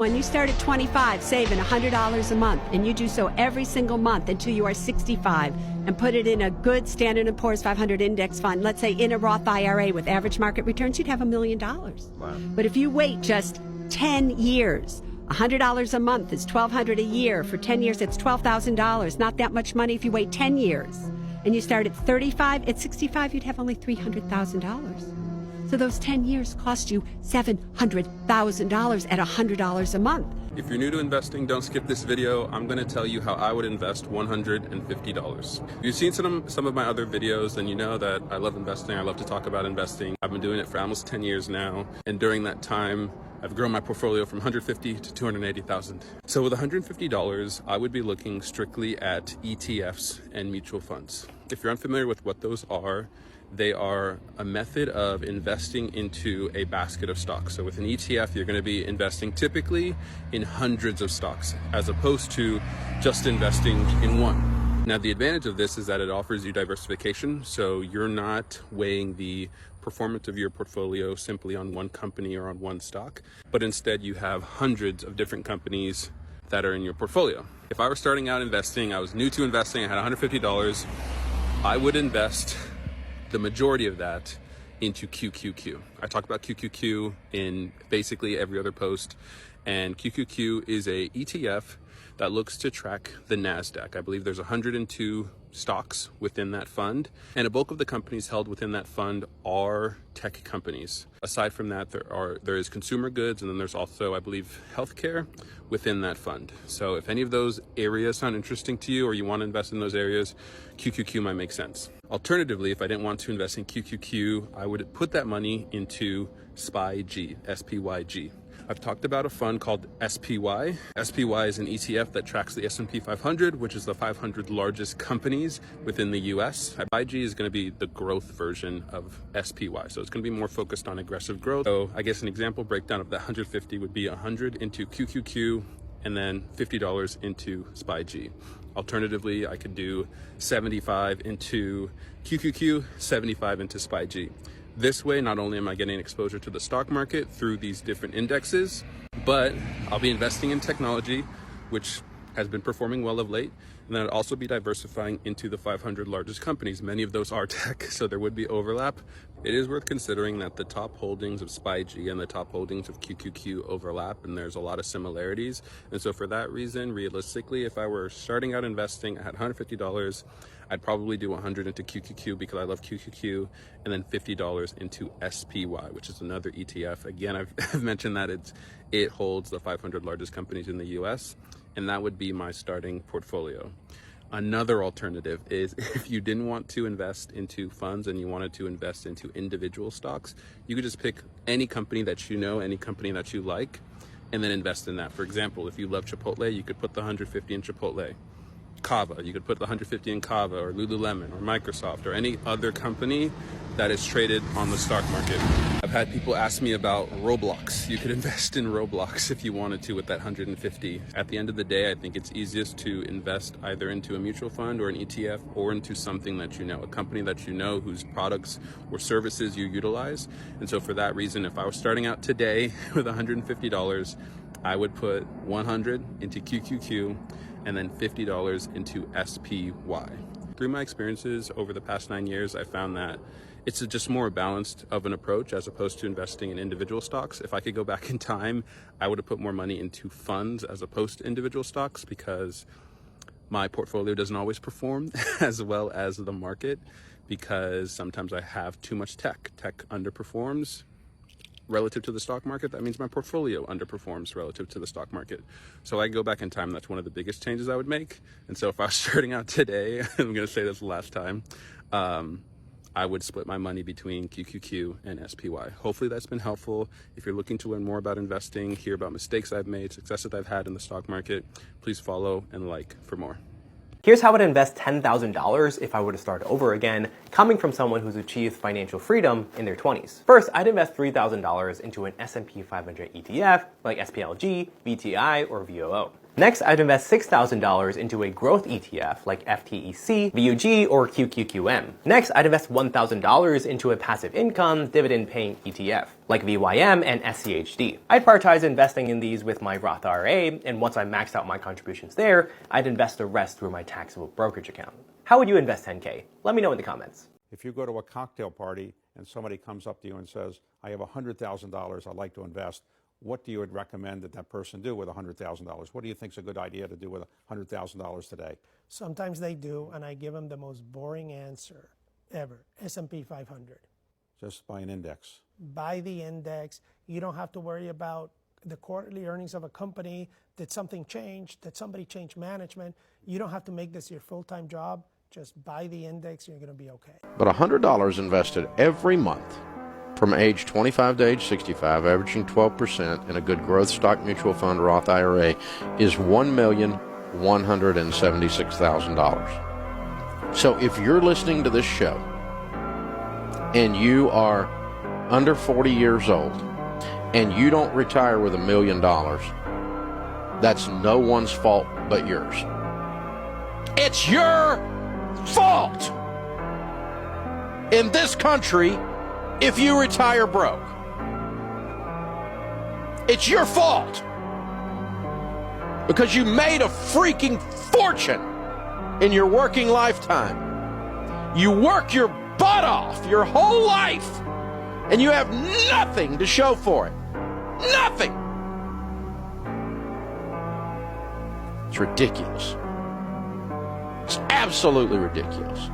When you start at 25, saving $100 a month, and you do so every single month until you are 65, and put it in a good Standard & Poor's 500 index fund, let's say in a Roth IRA with average market returns, you'd have $1 million. Wow. But if you wait just 10 years, $100 a month is $1,200 a year. For 10 years, it's $12,000. Not that much money if you wait 10 years. And you start at 35, at 65, you'd have only $300,000. So those 10 years cost you $700,000 at $100 a month. If you're new to investing, don't skip this video. I'm going to tell you how I would invest $150. If you've seen some of my other videos, then you know that I love investing. I love to talk about investing. I've been doing it for almost 10 years now. And during that time, I've grown my portfolio from $150,000 to $280,000. So with $150, I would be looking strictly at ETFs and mutual funds. If you're unfamiliar with what those are, they are a method of investing into a basket of stocks. So with an ETF, you're going to be investing typically in hundreds of stocks, as opposed to just investing in one. Now, the advantage of this is that it offers you diversification. So you're not weighing the performance of your portfolio simply on one company or on one stock, but instead you have hundreds of different companies that are in your portfolio. If I were starting out investing, I was new to investing, I had $150, I would invest the majority of that into QQQ. I talk about QQQ in basically every other post, and QQQ is a ETF that looks to track the NASDAQ. I believe there's 102 stocks within that fund, and a bulk of the companies held within that fund are tech companies. Aside from that, there is consumer goods, and then there's also, I believe, healthcare within that fund. So if any of those areas sound interesting to you, or you want to invest in those areas, QQQ might make sense. Alternatively, if I didn't want to invest in QQQ, I would put that money into SPYG, SPYG. I've talked about a fund called SPY. SPY is an ETF that tracks the S&P 500, which is the 500 largest companies within the US. SPYG is going to be the growth version of SPY. So it's going to be more focused on aggressive growth. So I guess an example breakdown of the 150 would be 100 into QQQ and then $50 into SPYG. Alternatively, I could do 75 into QQQ, 75 into SPYG. This way, not only am I getting exposure to the stock market through these different indexes, but I'll be investing in technology, which has been performing well of late. And then I'd also be diversifying into the 500 largest companies. Many of those are tech, so there would be overlap. It is worth considering that the top holdings of SPYG and the top holdings of QQQ overlap, and there's a lot of similarities. And so for that reason, realistically, if I were starting out investing, I had $150, I'd probably do 100 into QQQ because I love QQQ, and then $50 into SPY, which is another ETF. Again, I've mentioned that it holds the 500 largest companies in the US, and that would be my starting portfolio. Another alternative is if you didn't want to invest into funds and you wanted to invest into individual stocks, you could just pick any company that you know, any company that you like, and then invest in that. For example, if you love Chipotle, you could put the 150 in Chipotle. Kava, you could put the 150 in Kava or Lululemon or Microsoft or any other company that is traded on the stock market. I've had people ask me about Roblox. You could invest in Roblox if you wanted to with that 150. At the end of the day, I think it's easiest to invest either into a mutual fund or an ETF or into something that you know, a company that you know whose products or services you utilize. And so for that reason, if I was starting out today with $150, I would put 100 into QQQ and then $50 into SPY. Through my experiences over the past 9 years, I found that it's just more balanced of an approach as opposed to investing in individual stocks. If I could go back in time, I would have put more money into funds as opposed to individual stocks because my portfolio doesn't always perform as well as the market because sometimes I have too much tech. Tech underperforms relative to the stock market. That means my portfolio underperforms relative to the stock market. So I go back in time, that's one of the biggest changes I would make. And so if I was starting out today, I'm going to say this the last time, I would split my money between QQQ and SPY. Hopefully that's been helpful. If you're looking to learn more about investing, hear about mistakes I've made, successes I've had in the stock market, please follow and like for more. Here's how I'd invest $10,000 if I were to start over again, coming from someone who's achieved financial freedom in their 20s. First, I'd invest $3,000 into an S&P 500 ETF like SPLG, VTI, or VOO. Next, I'd invest $6,000 into a growth ETF like FTEC, VUG, or QQQM. Next, I'd invest $1,000 into a passive income, dividend-paying ETF like VYM and SCHD. I'd prioritize investing in these with my Roth IRA, and once I maxed out my contributions there, I'd invest the rest through my taxable brokerage account. How would you invest $10K? Let me know in the comments. If you go to a cocktail party and somebody comes up to you and says, I have $100,000 I'd like to invest, what do you would recommend that person do with $100,000? What do you think is a good idea to do with $100,000 today? Sometimes they do, and I give them the most boring answer ever, S&P 500. Just buy an index. Buy the index. You don't have to worry about the quarterly earnings of a company. Did something change? Did somebody change management? You don't have to make this your full-time job. Just buy the index, and you're going to be okay. But $100 invested every month from age 25 to age 65, averaging 12% in a good growth stock mutual fund Roth IRA is $1,176,000. So if you're listening to this show and you are under 40 years old and you don't retire with $1 million, that's no one's fault but yours. It's your fault in this country if you retire broke. It's your fault because you made a freaking fortune in your working lifetime. You work your butt off your whole life and you have nothing to show for it. Nothing. It's ridiculous. It's absolutely ridiculous.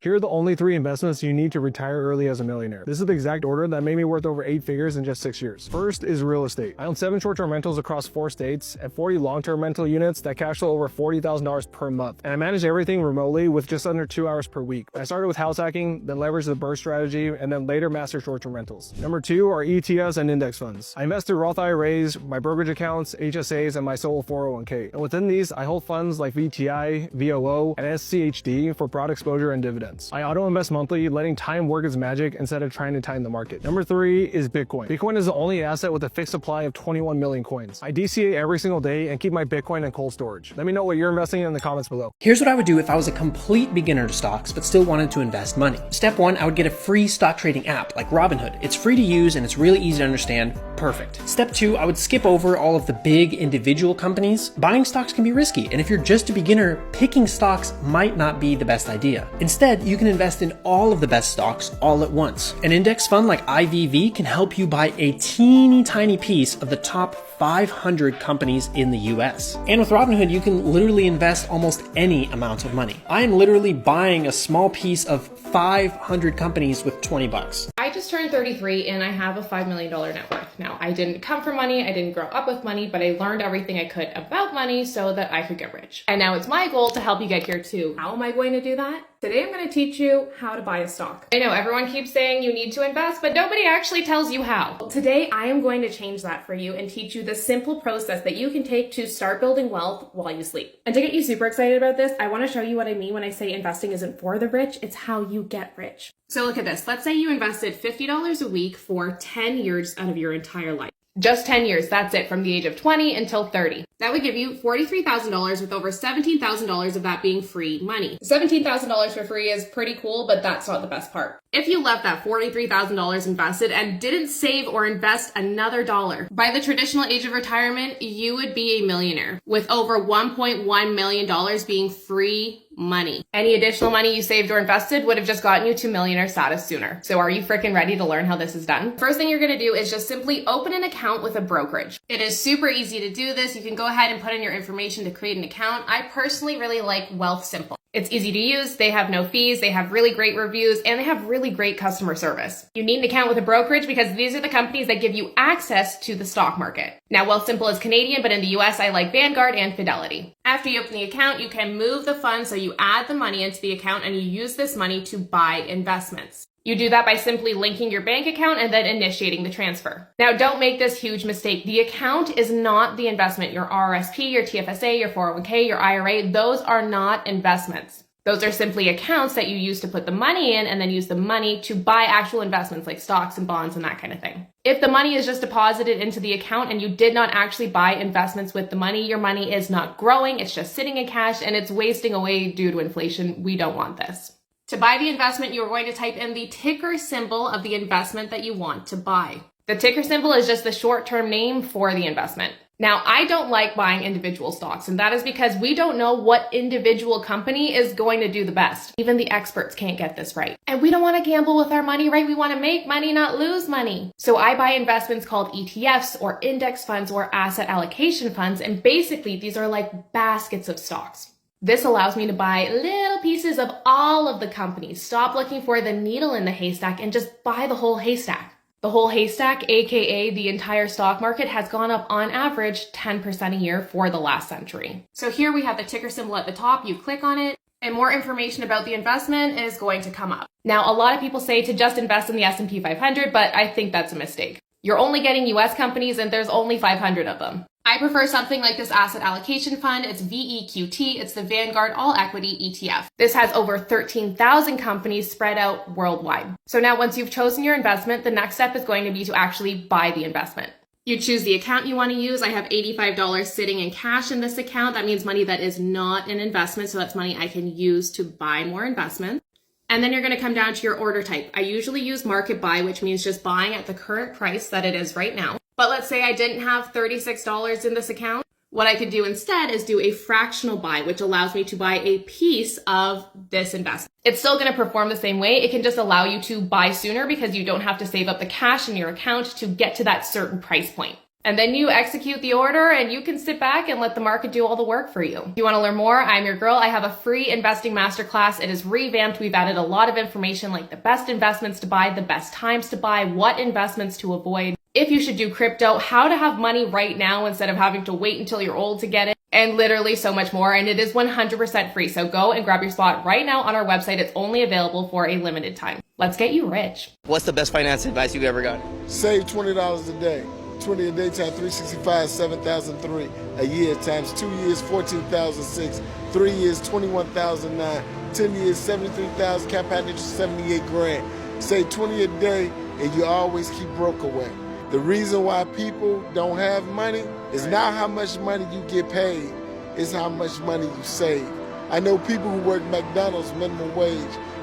Here are the only 3 investments you need to retire early as a millionaire. This is the exact order that made me worth over 8 figures in just 6 years. First is real estate. I own 7 short-term rentals across 4 states and 40 long-term rental units that cash flow over $40,000 per month. And I manage everything remotely with just under 2 hours per week. I started with house hacking, then leveraged the burst strategy, and then later mastered short-term rentals. Number 2 are ETFs and index funds. I invest through Roth IRAs, my brokerage accounts, HSAs, and my solo 401k. And within these, I hold funds like VTI, VOO, and SCHD for broad exposure and dividends. I auto-invest monthly, letting time work its magic instead of trying to time the market. Number 3 is Bitcoin. Bitcoin is the only asset with a fixed supply of 21 million coins. I DCA every single day and keep my Bitcoin in cold storage. Let me know what you're investing in the comments below. Here's what I would do if I was a complete beginner to stocks but still wanted to invest money. Step 1, I would get a free stock trading app like Robinhood. It's free to use and it's really easy to understand. Perfect. Step 2, I would skip over all of the big individual companies. Buying stocks can be risky, and if you're just a beginner, picking stocks might not be the best idea. Instead, you can invest in all of the best stocks all at once. An index fund like IVV can help you buy a teeny tiny piece of the top 500 companies in the US. And with Robinhood, you can literally invest almost any amount of money. I am literally buying a small piece of 500 companies with 20 bucks. I just turned 33 and I have a $5 million net worth. Now, I didn't come from money, I didn't grow up with money, but I learned everything I could about money so that I could get rich. And now it's my goal to help you get here too. How am I going to do that? Today I'm going to teach you how to buy a stock. I know everyone keeps saying you need to invest, but nobody actually tells you how. Today I am going to change that for you and teach you the simple process that you can take to start building wealth while you sleep. And to get you super excited about this, I want to show you what I mean when I say investing isn't for the rich, it's how you get rich. So look at this. Let's say you invested $50 a week for 10 years out of your entire life. Just 10 years, that's it, from the age of 20 until 30. That would give you $43,000 with over $17,000 of that being free money. $17,000 for free is pretty cool, but that's not the best part. If you left that $43,000 invested and didn't save or invest another dollar, by the traditional age of retirement, you would be a millionaire with over $1.1 million being free money. Any additional money you saved or invested would have just gotten you to millionaire status sooner. So are you freaking ready to learn how this is done? First thing you're going to do is just simply open an account with a brokerage. It is super easy to do this. You can go ahead and put in your information to create an account. I personally really like Wealthsimple. It's easy to use, they have no fees, they have really great reviews, and they have really great customer service. You need an account with a brokerage because these are the companies that give you access to the stock market. Now, Wealthsimple is Canadian, but in the US, I like Vanguard and Fidelity. After you open the account, you can move the funds, so you add the money into the account and you use this money to buy investments. You do that by simply linking your bank account and then initiating the transfer. Now, don't make this huge mistake. The account is not the investment. Your RRSP, your TFSA, your 401k, your IRA, those are not investments. Those are simply accounts that you use to put the money in and then use the money to buy actual investments like stocks and bonds and that kind of thing. If the money is just deposited into the account and you did not actually buy investments with the money, your money is not growing, it's just sitting in cash and it's wasting away due to inflation. We don't want this. To buy the investment, you are going to type in the ticker symbol of the investment that you want to buy. The ticker symbol is just the short-term name for the investment. Now, I don't like buying individual stocks, and that is because we don't know what individual company is going to do the best. Even the experts can't get this right. And we don't want to gamble with our money, right? We want to make money, not lose money. So I buy investments called ETFs or index funds or asset allocation funds, and basically these are like baskets of stocks. This allows me to buy little pieces of all of the companies. Stop looking for the needle in the haystack and just buy the whole haystack. The whole haystack, aka the entire stock market, has gone up on average 10% a year for the last century. So here we have the ticker symbol at the top. You click on it and more information about the investment is going to come up. Now, a lot of people say to just invest in the S&P 500, but I think that's a mistake. You're only getting US companies and there's only 500 of them. I prefer something like this asset allocation fund. It's VEQT. It's the Vanguard All Equity ETF. This has over 13,000 companies spread out worldwide. So now once you've chosen your investment, the next step is going to be to actually buy the investment. You choose the account you want to use. I have $85 sitting in cash in this account. That means money that is not an investment. So that's money I can use to buy more investments. And then you're going to come down to your order type. I usually use market buy, which means just buying at the current price that it is right now. But let's say I didn't have $36 in this account. What I could do instead is do a fractional buy, which allows me to buy a piece of this investment. It's still going to perform the same way. It can just allow you to buy sooner because you don't have to save up the cash in your account to get to that certain price point. And then you execute the order and you can sit back and let the market do all the work for you. If you want to learn more, I'm your girl. I have a free investing masterclass. It is revamped. We've added a lot of information like the best investments to buy, the best times to buy, what investments to avoid, if you should do crypto, how to have money right now instead of having to wait until you're old to get it, and literally so much more. And it is 100% free. So go and grab your spot right now on our website. It's only available for a limited time. Let's get you rich. What's the best finance advice you've ever gotten? Save $20 a day. 20 a day times 365, 7,003. A year times 2 years, 14,006. 3 years, 21,009. 10 years, 73,000. Compound interest, 78 grand. Save 20 a day, and you always keep broke away. The reason why people don't have money is not how much money you get paid, it's how much money you save. I know people who work McDonald's minimum wage,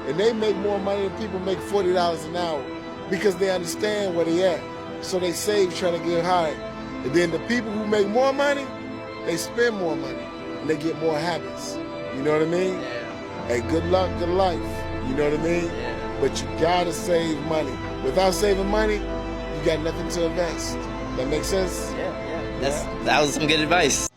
and they make more money than people make $40 an hour because they understand where they at. So they save trying to get hired. And then the people who make more money, they spend more money, and they get more habits. You know what I mean? Yeah. Hey, good luck, good life. You know what I mean? Yeah. But you gotta save money. Without saving money, you got nothing to invest. That makes sense? Yeah. That was some good advice.